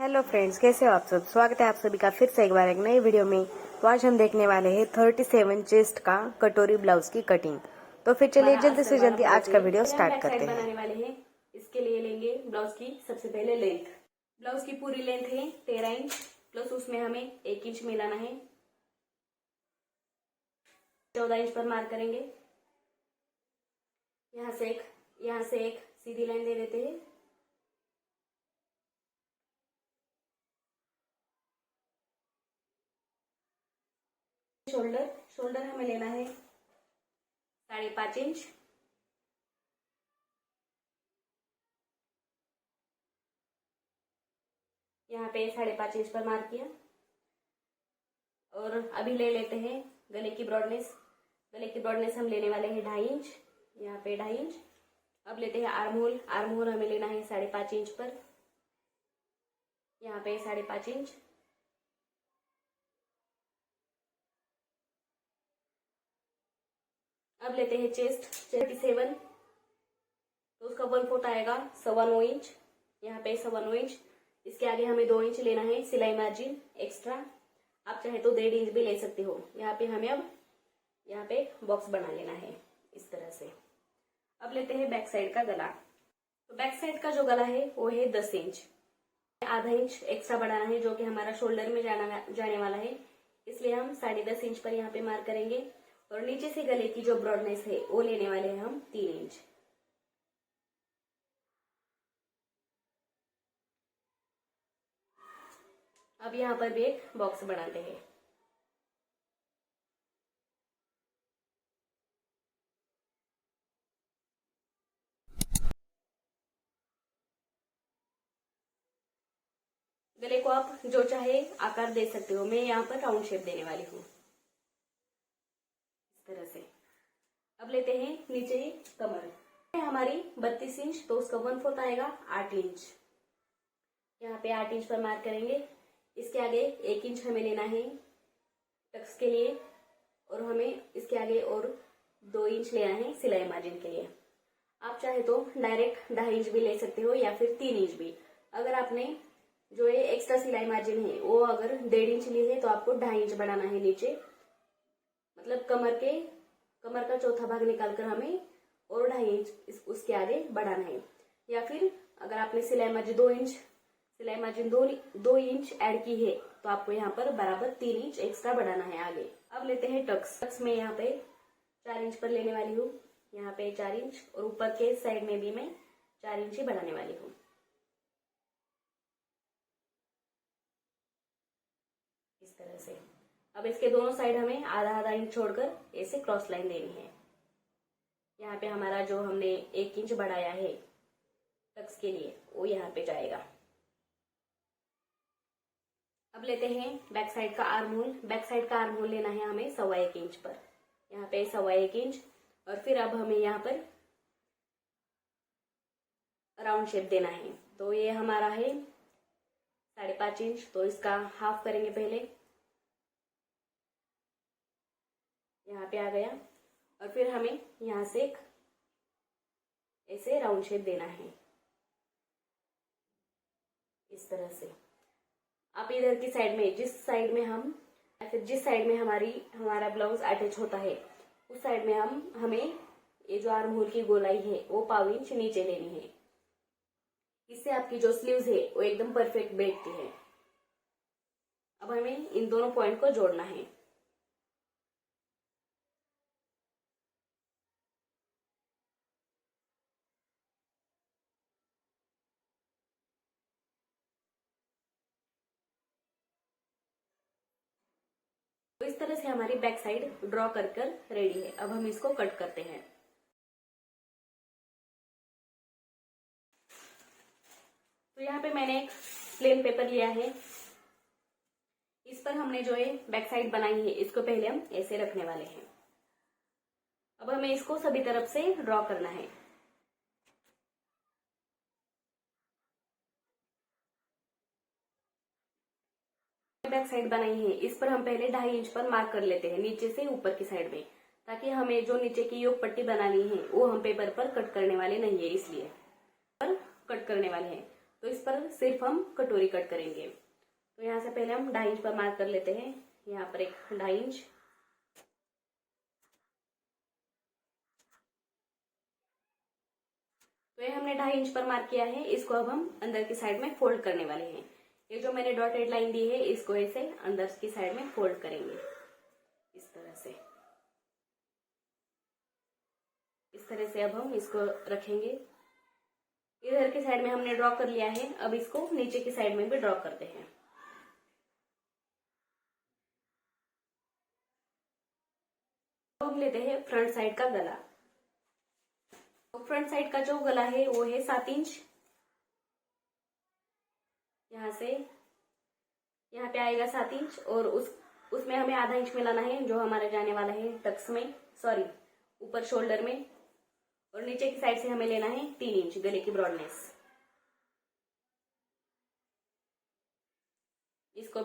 Hello friends, कैसे हो आप सब। स्वागत है आप सभी का फिर से एक बार एक नई वीडियो में। तो आज हम देखने वाले हैं 37 चेस्ट का कटोरी ब्लाउज की कटिंग। तो फिर चलिए जल्दी से जल्दी आज का वीडियो स्टार्ट करते हैं। बनाने वाले हैं। इसके लिए लेंगे ब्लाउज की सबसे पहले लेंथ। ब्लाउज की पूरी लेंथ है 13 इंच प्लस उसमें हमें 1 इंच मिलाना है। 14 इंच पर मार्क करेंगे। यहाँ से एक सीधी लाइन दे देते हैं। शोल्डर हमें लेना है 5.5 इंच। यहाँ पे 5.5 इंच पर मार्क किया। और अभी ले लेते हैं गले की ब्रॉडनेस। गले की ब्रॉडनेस हम लेने वाले हैं 2.5 इंच। यहाँ पे 2.5 इंच। अब लेते हैं आर्म होल हमें लेना है 5.5 इंच पर। यहाँ पे 5.5 इंच। अब लेते हैं चेस्ट 37, तो उसका 1/4 आएगा 9.25 इंच। यहाँ पे 9.25 इंच। इसके आगे हमें 2 इंच लेना है सिलाई मार्जिन एक्स्ट्रा। आप चाहे तो 1.5 इंच भी ले सकते हो। यहाँ पे हमें अब यहाँ पे बॉक्स बना लेना है इस तरह से। अब लेते हैं बैक साइड का गला। तो बैक साइड का जो गला है वो है 10 इंच। आधा इंच एक्स्ट्रा बढ़ाना है जो कि हमारा शोल्डर में जाने वाला है। इसलिए हम 10.5 इंच पर यहाँ पे मार्क करेंगे। और नीचे से गले की जो ब्रॉडनेस है वो लेने वाले हैं हम 3 इंच। अब यहाँ पर भी एक बॉक्स बनाते हैं। गले को आप जो चाहे आकार दे सकते हो। मैं यहाँ पर राउंड शेप देने वाली हूँ इस तरह से। अब लेते हैं नीचे कमर हमारी 32 इंच, तो उसका 1/4 आएगा 8 इंच। यहाँ पे 8 इंच पर मार्क करेंगे। इसके आगे 1 इंच हमें लेना है टक्स के लिए। और हमें इसके आगे और 2 इंच लेना है सिलाई मार्जिन के लिए। आप चाहे तो डायरेक्ट 2.5 इंच भी ले सकते हो या फिर 3 इंच भी। अगर आपने जो ये एक्स्ट्रा सिलाई मार्जिन है वो अगर 1.5 इंच ली है तो आपको 2.5 इंच बढ़ाना है नीचे। मतलब कमर का चौथा भाग निकालकर हमें और 2.5 इंच उसके आगे बढ़ाना है। या फिर अगर आपने सिलाई मार्जिन 2 इंच ऐड की है तो आपको यहाँ पर बराबर 3 इंच एक्स्ट्रा बढ़ाना है आगे। अब लेते हैं टक्स में यहाँ पे 4 इंच पर लेने वाली हूँ। यहाँ पे 4 इंच और ऊपर के साइड में भी मैं 4 इंच ही बढ़ाने वाली हूँ इस तरह से। अब इसके दोनों साइड हमें आधा इंच छोड़कर ऐसे क्रॉस लाइन देनी है। यहाँ पे हमारा जो हमने 1 इंच बढ़ाया है टक्स के लिए वो यहाँ पे जाएगा। अब लेते हैं बैक साइड का आर्म होल लेना है हमें 1.25 इंच पर। यहाँ पे 1.25 इंच। और फिर अब हमें यहाँ पर राउंड शेप देना है। तो ये हमारा है 5.5 इंच, तो इसका हाफ करेंगे पहले। यहाँ पे आ गया। और फिर हमें यहाँ से एक ऐसे राउंड शेप देना है इस तरह से। आप इधर की साइड में जिस साइड में हमारा ब्लाउज अटैच होता है उस साइड में हमें ये जो आर्म होल की गोलाई है वो 1.5 इंच नीचे लेनी है। इससे आपकी जो स्लीव्स है वो एकदम परफेक्ट बैठती है। अब हमें इन दोनों पॉइंट को जोड़ना है। तो इस तरह से हमारी बैक साइड ड्रॉ कर रेडी है। अब हम इसको कट करते हैं। तो यहाँ पे मैंने एक प्लेन पेपर लिया है। इस पर हमने जो है बैक साइड बनाई है इसको पहले हम ऐसे रखने वाले हैं। अब हमें इसको सभी तरफ से ड्रॉ करना है। बैक साइड बनाई है इस पर हम पहले 2.5 इंच पर मार्क कर लेते हैं नीचे से ऊपर की साइड में, ताकि हमें जो नीचे की योग पट्टी बनानी है वो हम पेपर पर कट करने वाले नहीं है, इसलिए पर कट करने वाले हैं। तो इस पर सिर्फ हम कटोरी कट करेंगे। तो यहाँ से पहले हम 2.5 इंच पर मार्क कर लेते हैं। यहाँ पर एक 2.5 इंच, तो ये हमने 2.5 इंच पर मार्क किया है। इसको अब हम अंदर की साइड में फोल्ड करने वाले हैं। ये जो मैंने डॉटेड लाइन दी है इसको ऐसे अंदर की साइड में फोल्ड करेंगे इस तरह से। इस तरह से अब हम इसको रखेंगे। इधर की साइड में हमने ड्रॉ कर लिया है, अब इसको नीचे की साइड में भी ड्रॉ करते हैं। अब लेते हैं फ्रंट साइड का गला। तो फ्रंट साइड का जो गला है वो है 7 इंच। यहाँ से यहाँ पे आएगा 7 इंच और उसमें हमें आधा इंच मिलाना है जो हमारा जाने वाला है टक्स में, सॉरी ऊपर शोल्डर में। और नीचे की साइड से हमें लेना है 3 इंच गले की ब्रॉडनेस। इसको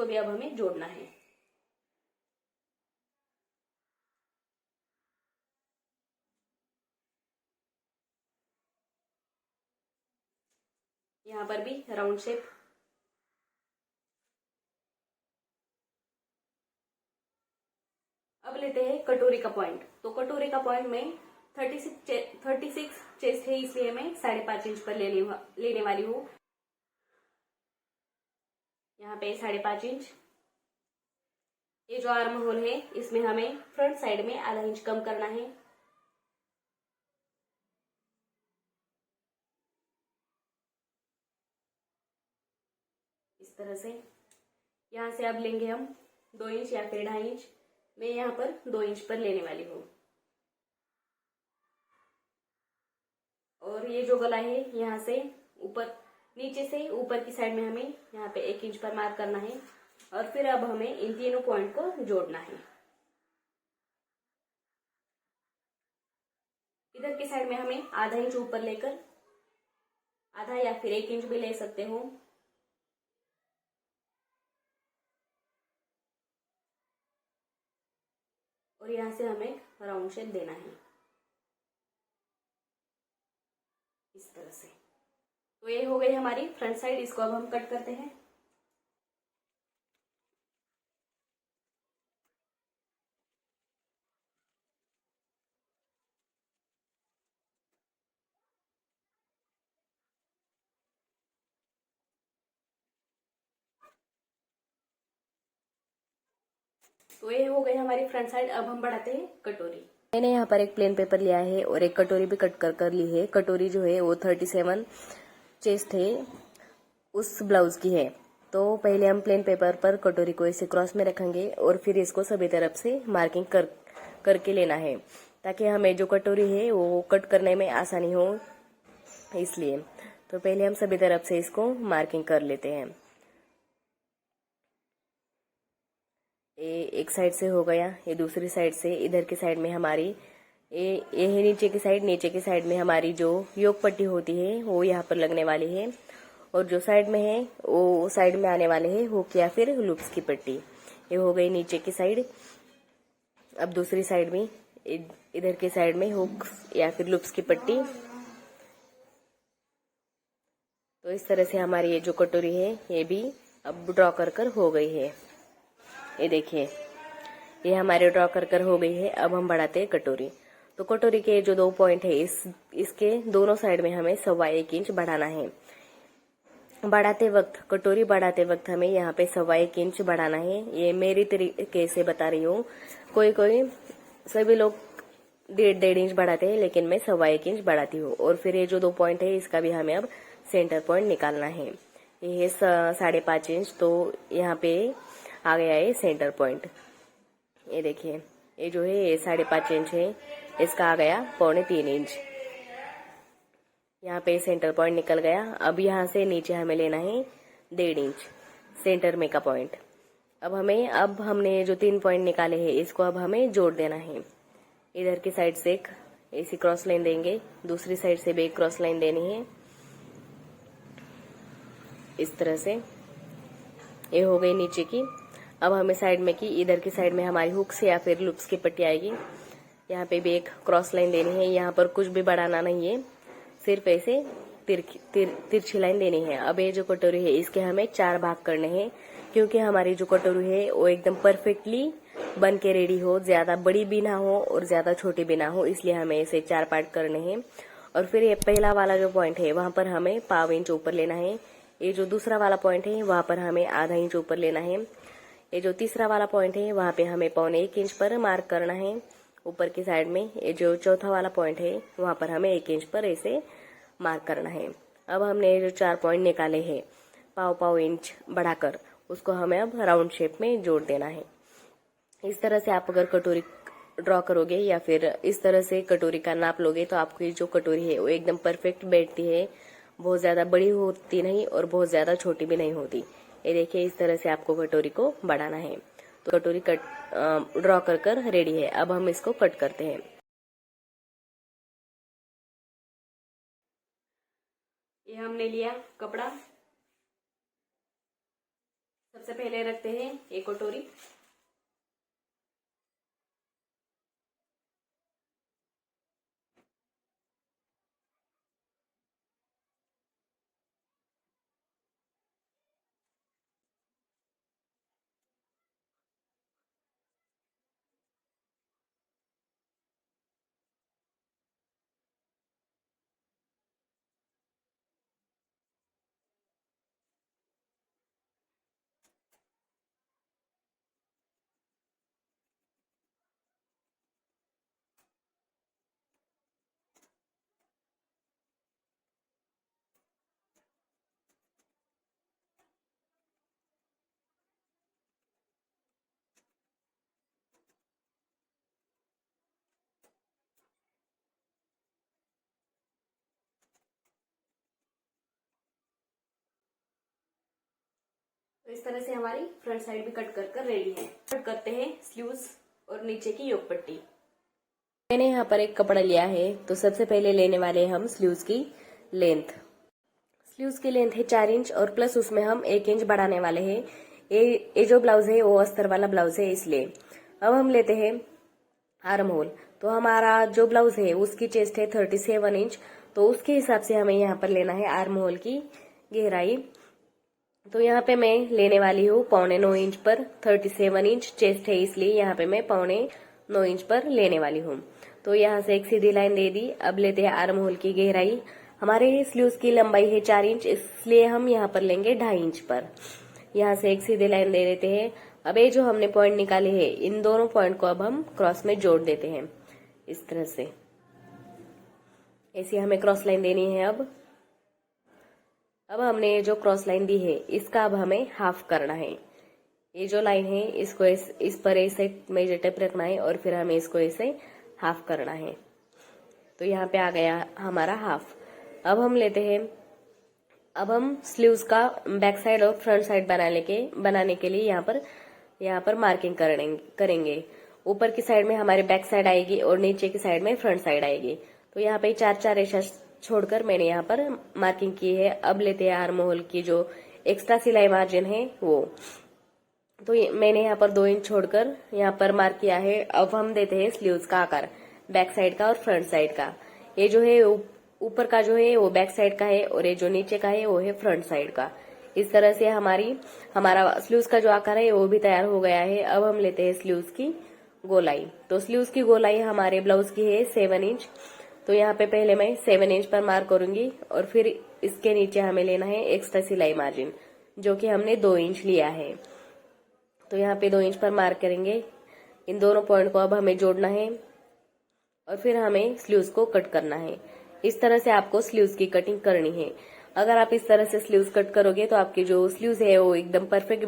भी अब हमें जोड़ना है। यहाँ पर भी राउंड शेप। अब लेते हैं कटोरी का पॉइंट। तो कटोरी का पॉइंट में 36 चेस्ट है, इसलिए मैं 5.5 इंच पर लेने वाली हूँ। यहाँ पे 5.5 इंच। ये जो आर्म होल है इसमें हमें फ्रंट साइड में आधा इंच कम करना है। इस तरह से यहाँ से अब लेंगे हम 2 इंच या फिर 2.5 इंच। मैं यहाँ पर 2 इंच पर लेने वाली हूँ। और ये जो गला है यहाँ से ऊपर, नीचे से ऊपर की साइड में हमें यहाँ पे 1 इंच पर मार्क करना है। और फिर अब हमें इन तीनों पॉइंट को जोड़ना है। इधर की साइड में हमें आधा इंच ऊपर लेकर, आधा या फिर 1 इंच भी ले सकते हो। और यहाँ से हमें राउंड शेप देना है इस तरह से। तो ये हो गई हमारी फ्रंट साइड। इसको अब हम कट करते हैं। तो ये हो गई हमारी फ्रंट साइड। अब हम बढ़ाते हैं कटोरी। मैंने यहाँ पर एक प्लेन पेपर लिया है और एक कटोरी भी कट कर ली है। कटोरी जो है वो 37 चेस्ट है उस ब्लाउज की है। तो पहले हम प्लेन पेपर पर कटोरी को ऐसे क्रॉस में रखेंगे और फिर इसको सभी तरफ से मार्किंग करके लेना है, ताकि हमें जो कटोरी है वो कट करने में आसानी हो, इसलिए। तो पहले हम सभी तरफ से इसको मार्किंग कर लेते हैं। ये एक साइड से हो गया, ये दूसरी साइड से। इधर की साइड में हमारी ये है नीचे की साइड। नीचे की साइड में हमारी जो योक पट्टी होती है वो यहाँ पर लगने वाली है, और जो साइड में है वो साइड में आने वाले है हुक या फिर लूप्स की पट्टी। ये हो गई नीचे की साइड। अब दूसरी साइड में इधर की साइड में हुक या फिर लूप्स की पट्टी। तो इस तरह से हमारी ये जो कटोरी है ये भी अब ड्रॉ कर हो गई है। ये देखिए, ये हमारे ड्रॉ कर हो गई है। अब हम बढ़ाते हैं कटोरी। तो कटोरी के जो 2 पॉइंट है इसके दोनों साइड में हमें 1.25 इंच बढ़ाना है। कटोरी बढ़ाते वक्त हमें यहाँ पे 1.25 इंच बढ़ाना है। ये मेरी तरीके से बता रही हूँ। कोई सभी लोग 1.5 इंच बढ़ाते हैं, लेकिन मैं 1.25 इंच बढ़ाती हूँ। और फिर ये जो 2 पॉइंट है इसका भी हमें अब सेंटर पॉइंट निकालना है। ये है 5.5 इंच। तो यहाँ पे आ गया है सेंटर पॉइंट। ये देखिए, ये जो है ये 5.5 इंच है, इसका आ गया 3.25 इंच। यहाँ पे सेंटर पॉइंट निकल गया। अब यहाँ से नीचे हमें लेना है 1.5 इंच सेंटर में का पॉइंट। अब हमने जो 3 पॉइंट निकाले हैं इसको अब हमें जोड़ देना है। इधर की साइड से एक ऐसी क्रॉस लाइन देंगे, दूसरी साइड से भी एक क्रॉस लाइन देनी है इस तरह से। ये हो गई नीचे की। अब हमें साइड में की, इधर की साइड में हमारी हुक्स या फिर लूप्स की पट्टी आएगी। यहाँ पे भी एक क्रॉस लाइन देनी है। यहाँ पर कुछ भी बढ़ाना नहीं है, सिर्फ ऐसे तिरछी लाइन देनी है। अब ये जो कटोरी है इसके हमें 4 भाग करने हैं, क्योंकि हमारी जो कटोरी है वो एकदम परफेक्टली बन के रेडी हो, ज्यादा बड़ी भी ना हो और ज्यादा छोटी भी ना हो, इसलिए हमें इसे 4 पार्ट करने हैं। और फिर ये पहला वाला जो पॉइंट है वहां पर हमें 1/2 इंच ऊपर लेना है। ये जो दूसरा वाला पॉइंट है वहां पर हमें आधा इंच ऊपर लेना है। ये जो तीसरा वाला पॉइंट है वहां पे हमें 1.25 इंच पर मार्क करना है ऊपर की साइड में। ये जो चौथा वाला पॉइंट है वहां पर हमें 1 इंच पर ऐसे मार्क करना है। अब हमने ये जो 4 पॉइंट निकाले हैं 1/2 इंच बढ़ाकर, उसको हमें अब राउंड शेप में जोड़ देना है। इस तरह से आप अगर कटोरी ड्रॉ करोगे या फिर इस तरह से कटोरी का नाप लोगे तो आपकी जो कटोरी है वो एकदम परफेक्ट बैठती है, बहुत ज्यादा बड़ी होती नहीं और बहुत ज्यादा छोटी भी नहीं होती। ये देखिए, इस तरह से आपको कटोरी को बढ़ाना है। तो कटोरी कट ड्रॉ कर रेडी है। अब हम इसको कट करते हैं। ये हमने लिया कपड़ा, सबसे पहले रखते हैं एक कटोरी, तो इस तरह से हमारी फ्रंट साइड भी कट कर रेडी है। कट करते हैं स्लीव्स और नीचे की योक पट्टी। मैंने यहाँ पर एक कपड़ा लिया है, तो सबसे पहले लेने वाले हैं हम स्लीव्स की लेंथ। स्लीव्स की लेंथ है 4 इंच और प्लस उसमें हम 1 इंच बढ़ाने वाले हैं। ये जो ब्लाउज है वो अस्तर वाला ब्लाउज है, इसलिए। अब हम लेते हैं आर्म होल। तो हमारा जो ब्लाउज है उसकी चेस्ट है 37 इंच, तो उसके हिसाब से हमें यहाँ पर लेना है आर्म होल की गहराई। तो यहाँ पे मैं लेने वाली हूँ 8.25 इंच पर। 37 इंच चेस्ट है इसलिए यहाँ पे मैं 8.25 इंच पर लेने वाली हूँ। तो यहाँ से एक सीधी लाइन दे दी। अब लेते हैं आर्म होल की गहराई। हमारे स्लीव्स की लंबाई है 4 इंच, इसलिए हम यहाँ पर लेंगे 2.5 इंच पर। यहाँ से एक सीधी लाइन दे देते हैं। अब ये जो हमने पॉइंट निकाले हैं इन दोनों पॉइंट को अब हम क्रॉस में जोड़ देते हैं, इस तरह से। ऐसी हमें क्रॉस लाइन देनी है। अब हमने ये जो क्रॉस लाइन दी है इसका अब हमें हाफ करना है। ये जो लाइन है इसको इस पर ऐसे मेजर टेप रखना है और फिर हमें इसको ऐसे हाफ करना है। तो यहाँ पे आ गया हमारा हाफ। अब हम लेते हैं, अब हम स्लीव्स का बैक साइड और फ्रंट साइड बनाने के लिए यहाँ पर मार्किंग करेंगे। ऊपर की साइड में हमारे बैक साइड आएगी और नीचे की साइड में फ्रंट साइड आएगी। तो यहाँ पे 4-4 रेशा छोड़कर मैंने यहाँ पर मार्किंग की है। अब लेते हैं आर्म होल की जो एक्स्ट्रा सिलाई मार्जिन है वो। तो मैंने यहाँ पर 2 इंच छोड़कर यहाँ पर मार्क किया है। अब हम देते हैं स्लीव्स का आकार, बैक साइड का और फ्रंट साइड का। ये जो है ऊपर का जो है वो बैक साइड का है और ये जो नीचे का है वो है फ्रंट साइड का। इस तरह से हमारा स्लीव्स का जो आकार है वो भी तैयार हो गया है। अब हम लेते हैं स्लीव्स की गोलाई। तो स्लीव्स की गोलाई हमारे ब्लाउज की है 7 इंच। तो यहाँ पे पहले मैं 7 इंच पर मार्क करूंगी और फिर इसके नीचे हमें लेना है एक्स्ट्रा सिलाई मार्जिन, जो कि हमने 2 इंच लिया है। तो यहाँ पे 2 इंच पर मार्क करेंगे। इन दोनों पॉइंट को अब हमें जोड़ना है और फिर हमें स्लीव्स को कट करना है। इस तरह से आपको स्लीव्स की कटिंग करनी है। अगर आप इस तरह से स्लीव्स कट करोगे तो आपकी जो स्लीव्स है वो एकदम परफेक्ट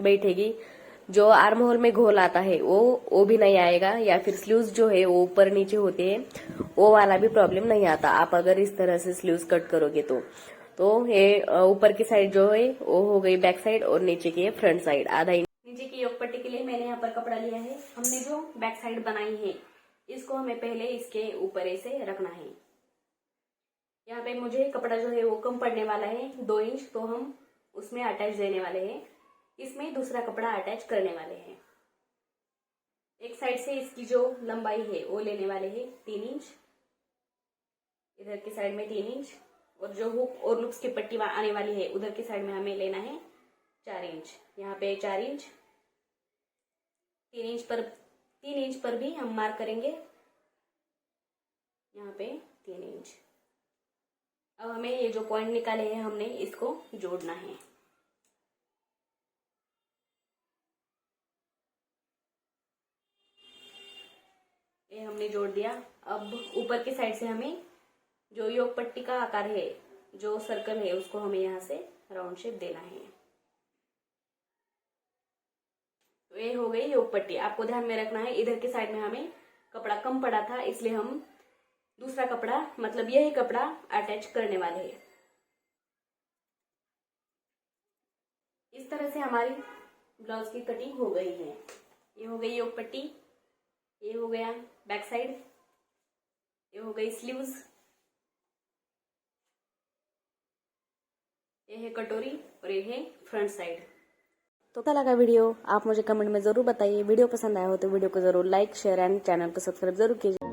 बैठेगी। जो आर्म होल में घोल आता है वो भी नहीं आएगा, या फिर स्लीव्स जो है वो ऊपर नीचे होते हैं वो वाला भी प्रॉब्लम नहीं आता आप अगर इस तरह से स्लीव्स कट करोगे तो ये ऊपर की साइड जो है वो हो गई बैक साइड और नीचे की है फ्रंट साइड आधा इंच। नीचे की योक पट्टी के लिए मैंने यहाँ पर कपड़ा लिया है। हमने जो बैक साइड बनाई है इसको हमें पहले इसके ऊपर ऐसे रखना है। यहाँ पे मुझे कपड़ा जो है वो कम पड़ने वाला है 2 इंच, तो हम उसमें अटैच देने वाले हैं। इसमें दूसरा कपड़ा अटैच करने वाले हैं। एक साइड से इसकी जो लंबाई है वो लेने वाले हैं 3 इंच, इधर की साइड में 3 इंच और जो हुक और लुप्स की पट्टी आने वाली है उधर की साइड में हमें लेना है 4 इंच। यहाँ पे 4 इंच, 3 इंच पर भी हम मार्क करेंगे। यहाँ पे 3 इंच। अब हमें ये जो पॉइंट निकाले हैं हमने इसको जोड़ना है। ये हमने जोड़ दिया। अब ऊपर की साइड से हमें जो योग पट्टी का आकार है, जो सर्कल है, उसको हमें यहाँ से राउंड शेप देना है। तो ये हो गई योग पट्टी। आपको ध्यान में रखना है इधर की साइड में हमें कपड़ा कम पड़ा था, इसलिए हम दूसरा कपड़ा मतलब यही कपड़ा अटैच करने वाले हैं। इस तरह से हमारी ब्लाउज की कटिंग हो गई है। ये हो गई योग पट्टी, ये हो गया बैक साइड, ये हो गई स्लीव्स, ये है कटोरी और ये है फ्रंट साइड। तो कैसा लगा वीडियो आप मुझे कमेंट में जरूर बताइए। वीडियो पसंद आया हो तो वीडियो को जरूर लाइक शेयर एंड चैनल को सब्सक्राइब जरूर कीजिए।